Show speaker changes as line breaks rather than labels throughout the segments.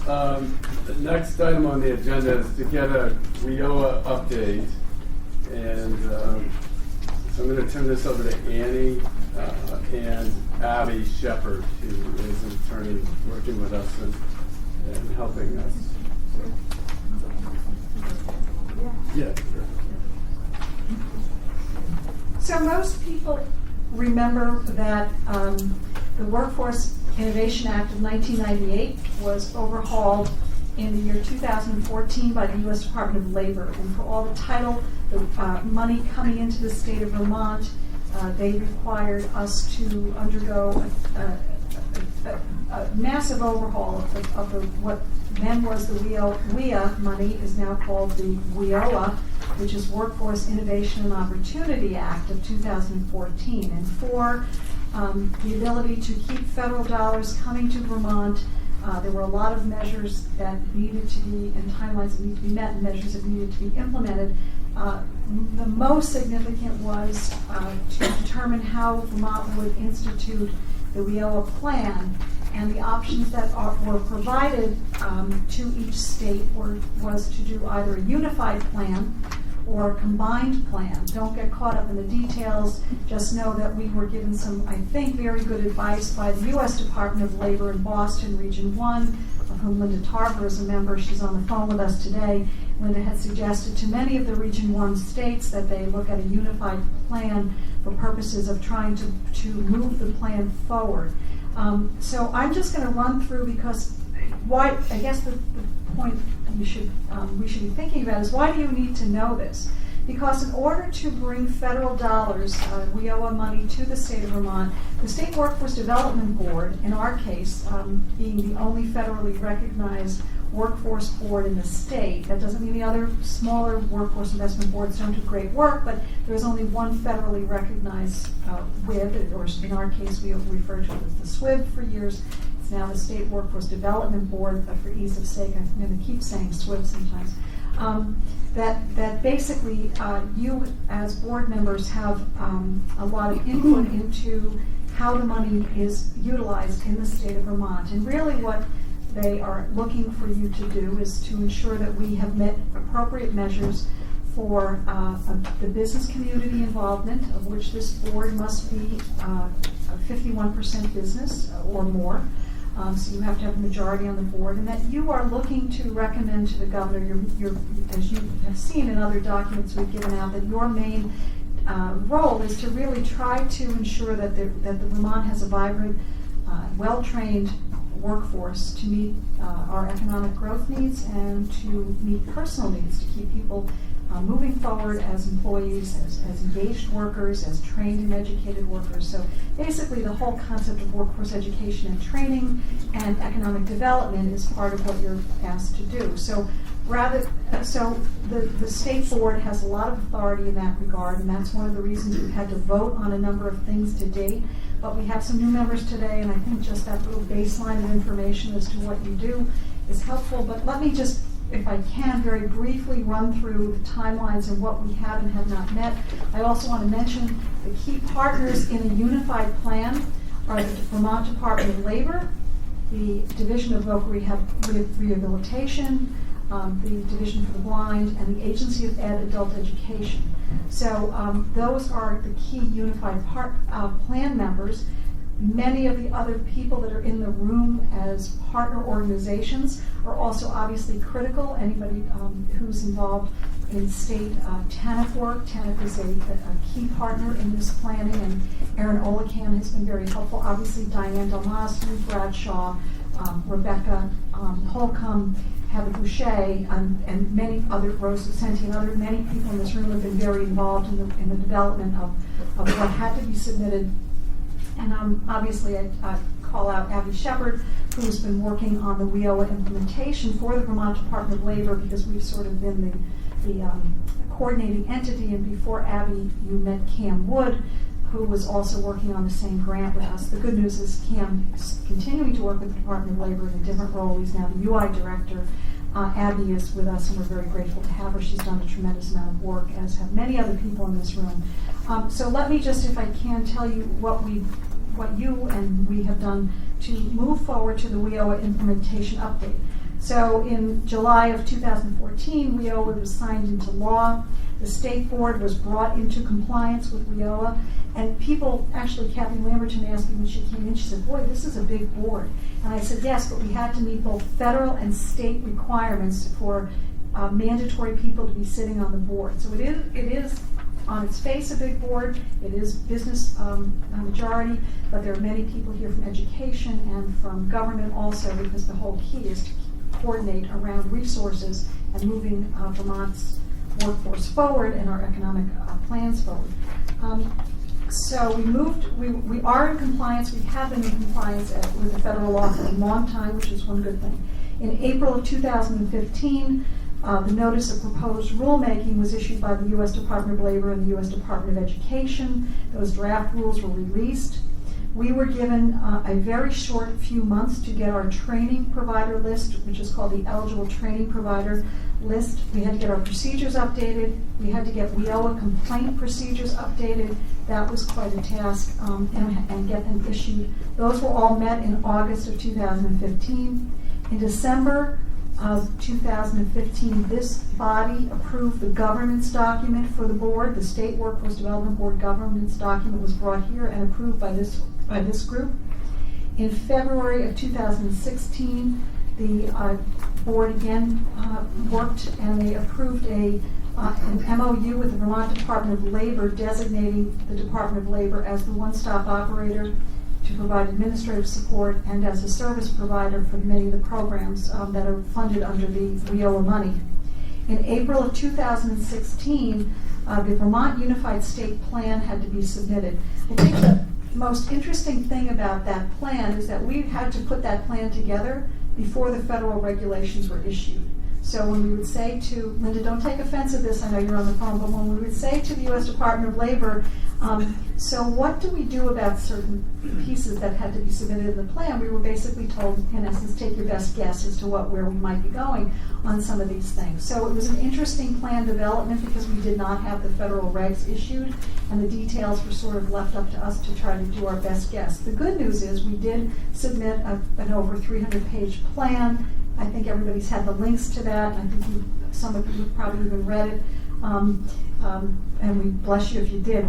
The next item on the agenda is to get a WIOA update. And so I'm going to turn this over to Annie and Abby Shepard, who is an attorney working with us and helping us. Yeah.
So most people remember that the Workforce Innovation Act of 1998 was overhauled in the year 2014 by the U.S. Department of Labor. And for all the title, the money coming into the state of Vermont, they required us to undergo a massive overhaul of what then was the WIOA money, is now called the WIOA, which is Workforce Innovation and Opportunity Act of 2014. And for the ability to keep federal dollars coming to Vermont, there were a lot of measures that needed to be, and timelines that needed to be met, and measures that needed to be implemented. The most significant was to determine how Vermont would institute the WIOA plan, and the options that were provided to each state was to do either a unified plan or a combined plan. Don't get caught up in the details. Just know that we were given some, I think, very good advice by the U.S. Department of Labor in Boston, Region 1, of whom Linda Tarver is a member. She's on the phone with us today. Linda had suggested to many of the Region 1 states that they look at a unified plan for purposes of trying to move the plan forward. So I'm just going to run through, because why, I guess the point we should be thinking about is, why do you need to know this? Because in order to bring federal dollars, WIOA money, to the state of Vermont, the State Workforce Development Board, in our case, being the only federally recognized workforce board in the state, that doesn't mean the other smaller workforce investment boards don't do great work, but there's only one federally recognized WIB, or in our case we refer to it as the SWIB for years. It's now the State Workforce Development Board, but for ease of sake, I'm going to keep saying SWIB sometimes. That basically you as board members have a lot of input into how the money is utilized in the state of Vermont. And really what they are looking for you to do is to ensure that we have met appropriate measures for the business community involvement, of which this board must be 51% business or more. So you have to have a majority on the board, and that you are looking to recommend to the governor, as you have seen in other documents we've given out, that your main role is to really try to ensure that the Vermont has a vibrant, well-trained workforce to meet our economic growth needs and to meet personal needs, to keep people moving forward as employees, as engaged workers, as trained and educated workers. So basically the whole concept of workforce education and training and economic development is part of what you're asked to do. So the state board has a lot of authority in that regard, and that's one of the reasons we've had to vote on a number of things to date. But we have some new members today, and I think just that little baseline of information as to what you do is helpful. But let me just, if I can, very briefly run through the timelines and what we have and have not met. I also want to mention the key partners in a unified plan are the Vermont Department of Labor, the Division of Voc Rehabilitation, the Division for the Blind, and the Agency of Ed Adult Education. So those are the key unified plan members. Many of the other people that are in the room as partner organizations are also obviously critical. Anybody who's involved in state TANF work, TANF is a key partner in this planning, and Erin Olacan has been very helpful. Obviously Diane Delmas, Bradshaw, Rebecca Holcomb, Heather Boucher, and many other, Rose Vicente, and many people in this room have been very involved in the development of what had to be submitted. And obviously I call out Abby Shepard, who's been working on the WIOA implementation for the Vermont Department of Labor, because we've sort of been the coordinating entity. And before Abby, you met Cam Wood, who was also working on the same grant with us. The good news is Cam is continuing to work with the Department of Labor in a different role. He's now the UI director. Abby is with us, and we're very grateful to have her. She's done a tremendous amount of work, as have many other people in this room. So let me just, if I can, tell you what you and we have done to move forward to the WIOA implementation update. So in July of 2014, WIOA was signed into law. The state board was brought into compliance with WIOA. And people, actually, Kathy Lamberton asked me when she came in, she said, boy, this is a big board. And I said, yes, but we had to meet both federal and state requirements for mandatory people to be sitting on the board. So it is on its face a big board. It is business majority, but there are many people here from education and from government also, because the whole key is to coordinate around resources and moving Vermont's workforce forward and our economic plans forward. So we are in compliance. We have been in compliance with the federal law for a long time, which is one good thing. In April of 2015, the notice of proposed rulemaking was issued by the U.S. Department of Labor and the U.S. Department of Education. Those draft rules were released. We were given a very short few months to get our training provider list, which is called the eligible training provider list. We had to get our procedures updated. We had to get WIOA complaint procedures updated. That was quite a task, and get them issued. Those were all met in August of 2015. In December of 2015, this body approved the governance document for the board. The State Workforce Development Board governance document was brought here and approved by this group. In February of 2016, the board again worked, and they approved an MOU with the Vermont Department of Labor designating the Department of Labor as the one-stop operator to provide administrative support and as a service provider for many of the programs that are funded under the WIOA money. In April of 2016, the Vermont Unified State Plan had to be submitted. I think the most interesting thing about that plan is that we had to put that plan together before the federal regulations were issued. So when we would say to, Linda, don't take offense at this, I know you're on the phone, but when we would say to the U.S. Department of Labor, so what do we do about certain pieces that had to be submitted in the plan, we were basically told, in essence, take your best guess as to where we might be going on some of these things. So it was an interesting plan development because we did not have the federal regs issued, and the details were sort of left up to us to try to do our best guess. The good news is we did submit an over 300-page plan. I think everybody's had the links to that. I think some of you have probably even read it. And we bless you if you did,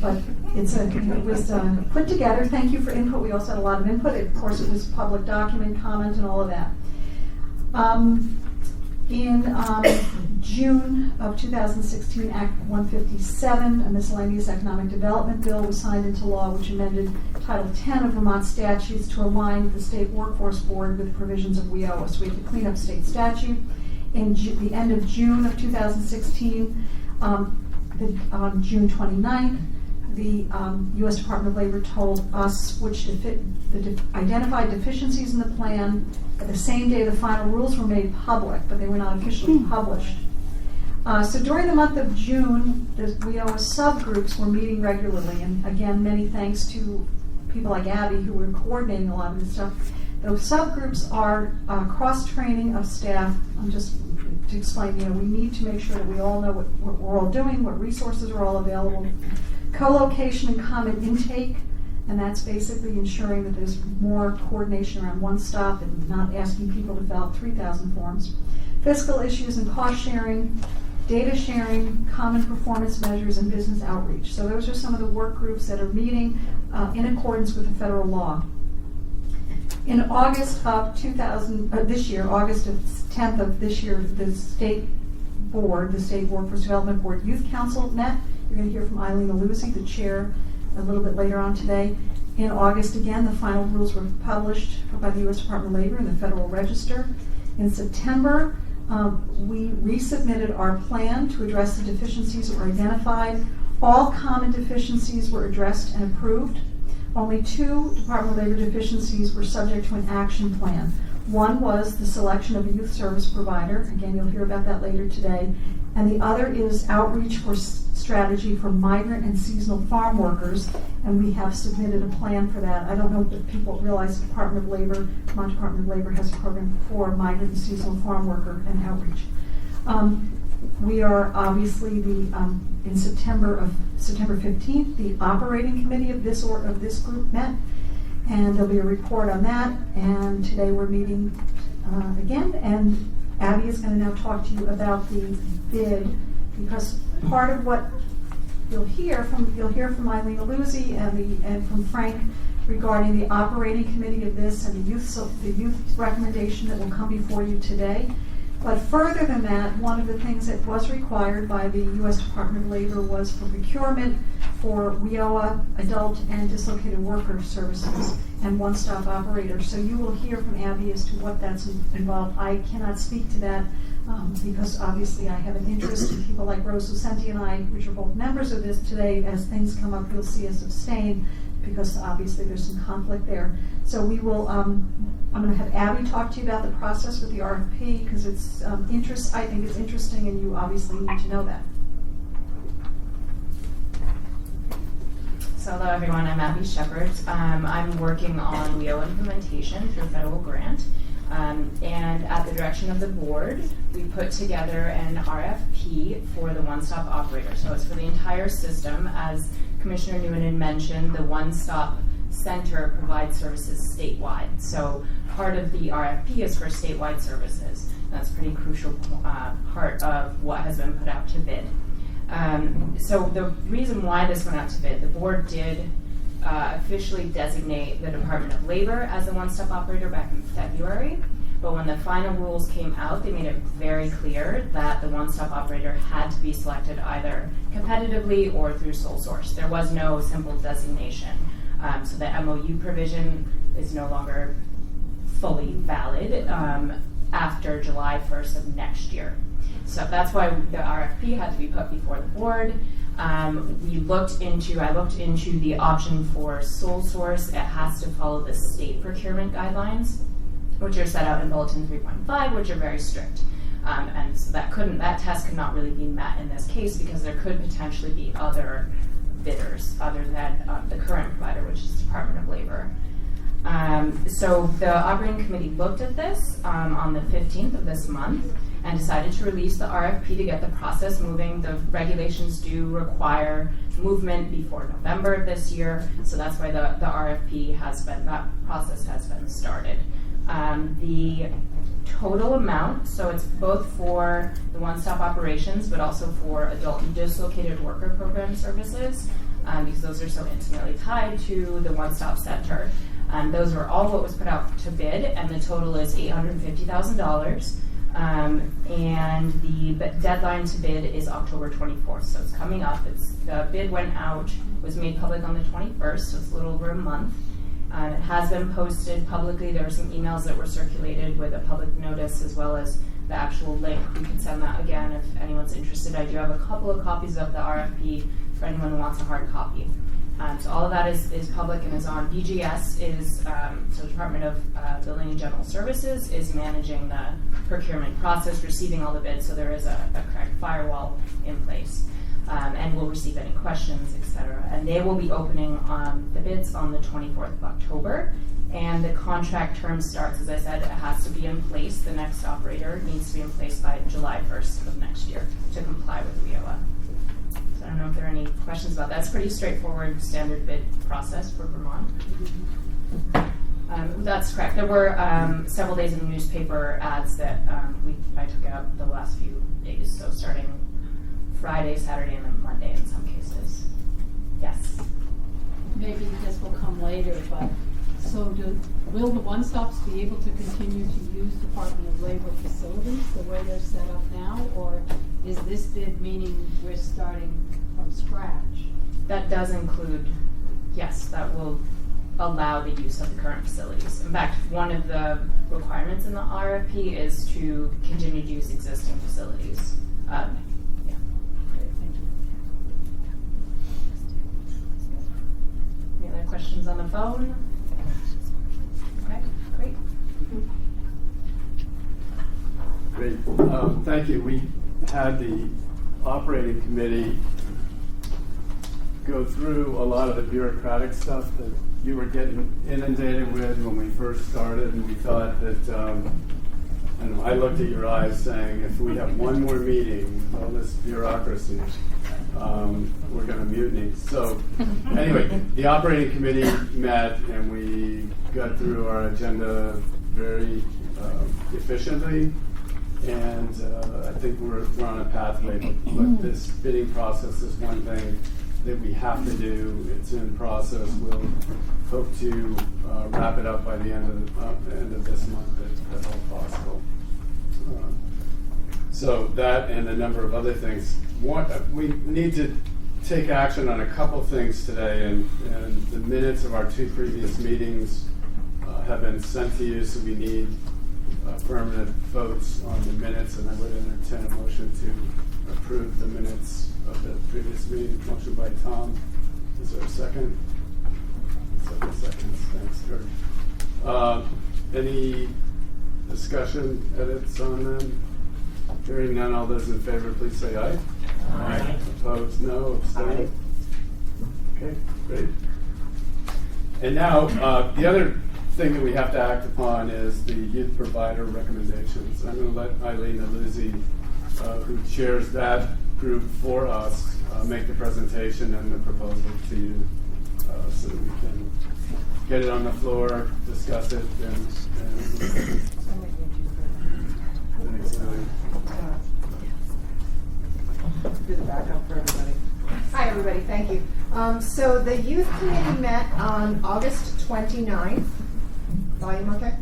but it was put together. Thank you for input. We also had a lot of input. Of course, it was public document, comment, and all of that. In June of 2016, Act 157, a miscellaneous economic development bill, was signed into law, which amended Title 10 of Vermont statutes to align the State Workforce Board with provisions of WIOA. So we had to clean up state statute. In the end of June of 2016, on June 29th, the U.S. Department of Labor told us which identified deficiencies in the plan. At the same day, the final rules were made public, but they were not officially published. So during the month of June, the WIOA subgroups were meeting regularly, and again, many thanks to people like Abby who were coordinating a lot of this stuff. Those subgroups are cross-training of staff. Just to explain, we need to make sure that we all know what we're all doing, what resources are all available. Co-location and common intake, and that's basically ensuring that there's more coordination around one stop and not asking people to fill out 3,000 forms. Fiscal issues and cost sharing, data sharing, common performance measures, and business outreach. So those are some of the work groups that are meeting in accordance with the federal law. In August of this year, August 10th of this year, the state board, the State Workforce Development Board Youth Council met. You're going to hear from Eileen Aluzzi, the chair, a little bit later on today. In August, again, the final rules were published by the U.S. Department of Labor in the Federal Register. In September, we resubmitted our plan to address the deficiencies that were identified. All common deficiencies were addressed and approved. Only 2 Department of Labor deficiencies were subject to an action plan. One was the selection of a youth service provider. Again, you'll hear about that later today. And the other is outreach for strategy for migrant and seasonal farm workers, and we have submitted a plan for that. I don't know if people realize the Department of Labor, Vermont Department of Labor has a program for migrant and seasonal farm worker and outreach. We are obviously in September 15th, the operating committee of this group met, and there'll be a report on that. And today we're meeting again, and Abby is going to now talk to you about the bid, because part of what you'll hear from Eileen Aluzzi and from Frank regarding the operating committee of this and the youth recommendation that will come before you today. But further than that, one of the things that was required by the U.S. Department of Labor was for procurement for WIOA, adult and dislocated worker services, and one-stop operators. So you will hear from Abby as to what that's involved. I cannot speak to that because obviously I have an interest in people like Rose Lucenti and I, which are both members of this today. As things come up, you'll see us abstain because obviously there's some conflict there. So we will, I'm going to have Abby talk to you about the process with the RFP because it's I think it's interesting and you obviously need to know that.
So hello everyone, I'm Abby Shepard. I'm working on WIOA implementation through a federal grant. And at the direction of the board, we put together an RFP for the one-stop operator. So it's for the entire system. As Commissioner Noonan mentioned, the one-stop center provides services statewide. So part of the RFP is for statewide services. That's a pretty crucial part of what has been put out to bid. So the reason why this went out to bid, the board did officially designate the Department of Labor as the one-stop operator back in February. But when the final rules came out, they made it very clear that the one-stop operator had to be selected either competitively or through sole source. There was no simple designation. So the MOU provision is no longer fully valid after July 1st of next year. So that's why the RFP had to be put before the board. I looked into the option for sole source. It has to follow the state procurement guidelines, which are set out in Bulletin 3.5, which are very strict. And so that test could not really be met in this case because there could potentially be other bidders other than the current provider, which is the Department of Labor. So the operating committee looked at this on the 15th of this month and decided to release the RFP to get the process moving. The regulations do require movement before November of this year, so that's why the RFP that process has been started. The total amount, so it's both for the one-stop operations, but also for adult and dislocated worker program services, because those are so intimately tied to the one-stop center. Those were all what was put out to bid, and the total is $850,000. And the deadline to bid is October 24th, so it's coming up. The bid was made public on the 21st, so it's a little over a month. It has been posted publicly. There were some emails that were circulated with a public notice as well as the actual link. We can send that again if anyone's interested. I do have a couple of copies of the RFP for anyone who wants a hard copy. So all of that is public and is on. DGS is, so the Department of Building and General Services is managing the procurement process, receiving all the bids, so there is a correct firewall in place. And we'll receive any questions, etc. And they will be opening the bids on the 24th of October. And the contract term starts, as I said, it has to be in place. The next operator needs to be in place by July 1st of next year to comply with WIOA. So I don't know if there are any questions about that. It's pretty straightforward standard bid process for Vermont. That's correct. There were several days in the newspaper ads that I took out the last few days, so starting Friday, Saturday, and then Monday in some cases. Yes?
Maybe this will come later, but so will the one-stops be able to continue to use Department of Labor facilities the way they're set up now, or is this bid meaning we're starting from scratch?
That does include, yes, that will allow the use of the current facilities. In fact, one of the requirements in the RFP is to continue to use existing facilities. Any other questions on the phone? Okay, great.
Great. Thank you. We had the operating committee go through a lot of the bureaucratic stuff that you were getting inundated with when we first started, and we thought that, I looked at your eyes saying, if we have one more meeting with all this bureaucracy, we're going to mutiny. So anyway, the operating committee met and we got through our agenda very efficiently. And I think we're on a pathway, but this bidding process is one thing that we have to do. It's in process. We'll hope to wrap it up by the end of this month, if at all possible. So that and a number of other things. We need to take action on a couple things today, and the minutes of our 2 previous meetings have been sent to you, so we need affirmative votes on the minutes, and I would entertain a motion to approve the minutes of the previous meeting. Motion by Tom. Is there a second? 7 seconds. Thanks, Kurt. Any discussion, edits on them? Hearing none, all those in favor, please say aye.
Aye.
Opposed, no. Abstained? Okay, great. And now, the other thing that we have to act upon is the youth provider recommendations. I'm going to let Eileen Aluzzi, who chairs that group for us, make the presentation and the proposal to you, so that we can get it on the floor, discuss it, and
do the backup for everybody.
Hi, everybody. Thank you. So the youth committee met on August 29th. Volume okay?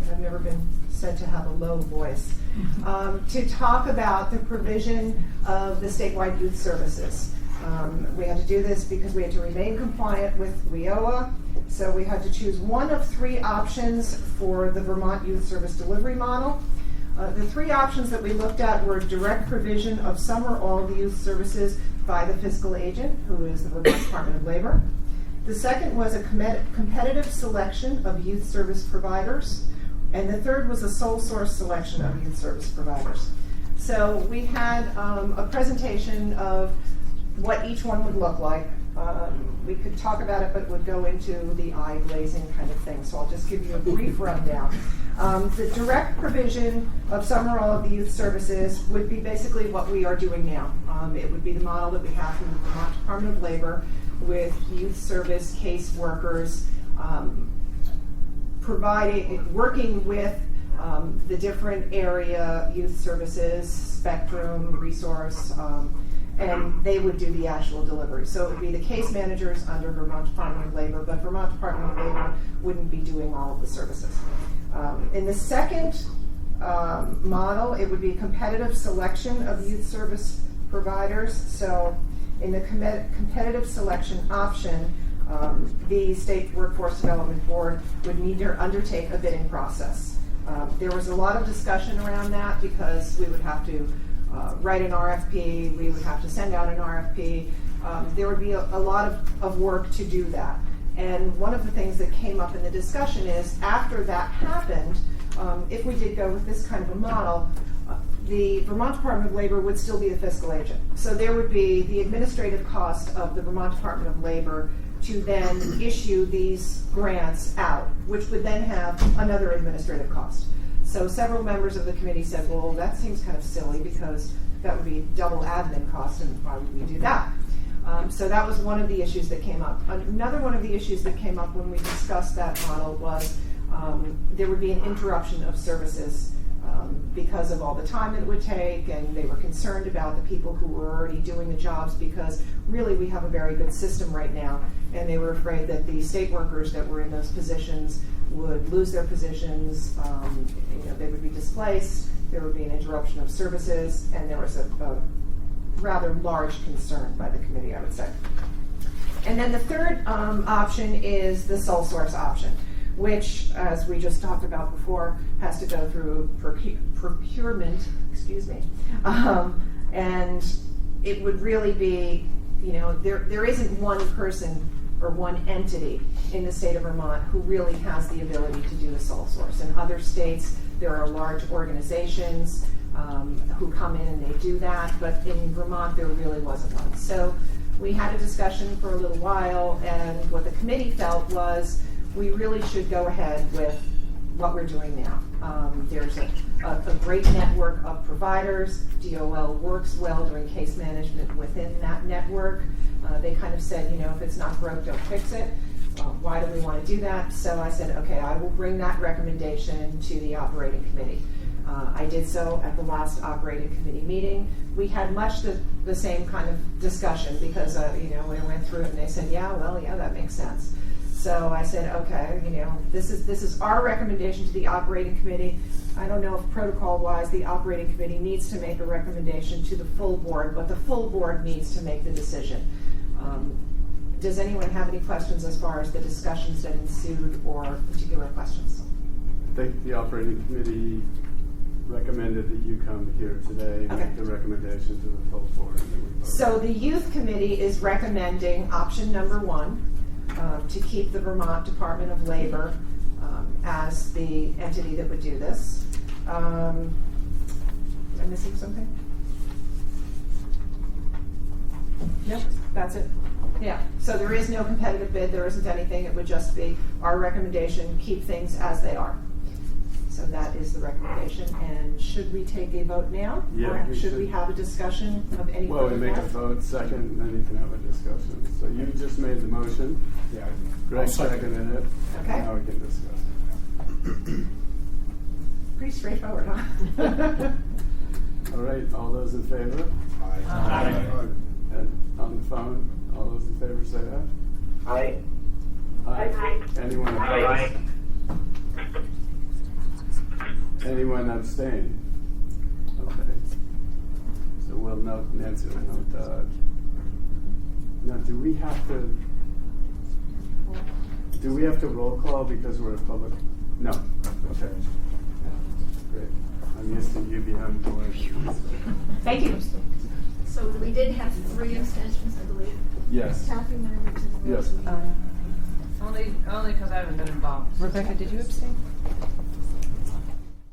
I've never been said to have a low voice. To talk about the provision of the statewide youth services. We had to do this because we had to remain compliant with WIOA. So we had to choose one of 3 options for the Vermont Youth Service Delivery Model. The 3 options that we looked at were direct provision of some or all of the youth services by the fiscal agent, who is the Vermont Department of Labor. The second was a competitive selection of youth service providers. And the third was a sole source selection of youth service providers. So we had a presentation of what each one would look like. We could talk about it, but it would go into the eye-glazing kind of thing. So I'll just give you a brief rundown. The direct provision of some or all of the youth services would be basically what we are doing now. It would be the model that we have from the Vermont Department of Labor with youth service case workers working with the different area youth services, Spectrum, Resource, and they would do the actual delivery. So it would be the case managers under Vermont Department of Labor, but Vermont Department of Labor wouldn't be doing all of the services. In the second model, it would be competitive selection of youth service providers. So in the competitive selection option, the State Workforce Development Board would need to undertake a bidding process. There was a lot of discussion around that because we would have to write an RFP, we would have to send out an RFP. There would be a lot of work to do that. And one of the things that came up in the discussion is after that happened, if we did go with this kind of a model, the Vermont Department of Labor would still be the fiscal agent. So there would be the administrative cost of the Vermont Department of Labor to then issue these grants out, which would then have another administrative cost. So several members of the committee said, well, that seems kind of silly because that would be double admin costs, and why would we do that? So that was one of the issues that came up. Another one of the issues that came up when we discussed that model was there would be an interruption of services because of all the time it would take, and they were concerned about the people who were already doing the jobs because really we have a very good system right now, and they were afraid that the state workers that were in those positions would lose their positions, they would be displaced, there would be an interruption of services, and there was a rather large concern by the committee, I would say. And then the third option is the sole source option, which, as we just talked about before, has to go through procurement, and it would really be, there isn't one person or one entity in the state of Vermont who really has the ability to do a sole source. In other states, there are large organizations who come in and they do that, but in Vermont, there really wasn't one. So we had a discussion for a little while, and what the committee felt was we really should go ahead with what we're doing now. There's a great network of providers. DOL works well doing case management within that network. They kind of said, if it's not broke, don't fix it. why do we want to do that? So I said, okay, I will bring that recommendation to the operating committee. I did so at the last operating committee meeting. We had much the same kind of discussion because, when I went through it and they said, yeah, that makes sense. So I said, okay, this is our recommendation to the operating committee. I don't know if protocol-wise the operating committee needs to make a recommendation to the full board, but the full board needs to make the decision. Does anyone have any questions as far as the discussions that ensued or particular questions?
I think the operating committee recommended that you come here today and
Okay.
make the recommendation to the full board. And then we vote.
So the youth committee is recommending option number 1, to keep the Vermont Department of Labor as the entity that would do this. Am I missing something? Nope, that's it. Yeah, so there is no competitive bid, there isn't anything, it would just be our recommendation, keep things as they are. So that is the recommendation, and should we take a vote now?
Yeah,
Or
we
should
should.
we have a discussion of any
Well, we
further
make a
matter?
vote second, and then you can have a discussion. So you just made the motion.
Yeah.
Greg seconded it.
Okay.
Now we can discuss.
Pretty straightforward, huh?
All right, all those in favor?
Aye.
And on the phone, all those in favor say aye. Aye. Anyone opposed? Anyone abstain? Okay. So we'll note, Nancy will note that. Now, do we have to roll call because we're a public? No. Okay. Great. I'm used to UBM board.
Thank you.
So we did have 3 abstentions, I believe.
Yes.
Kathy Merritt and
Yes.
Only because I haven't been involved.
Rebecca, did you abstain?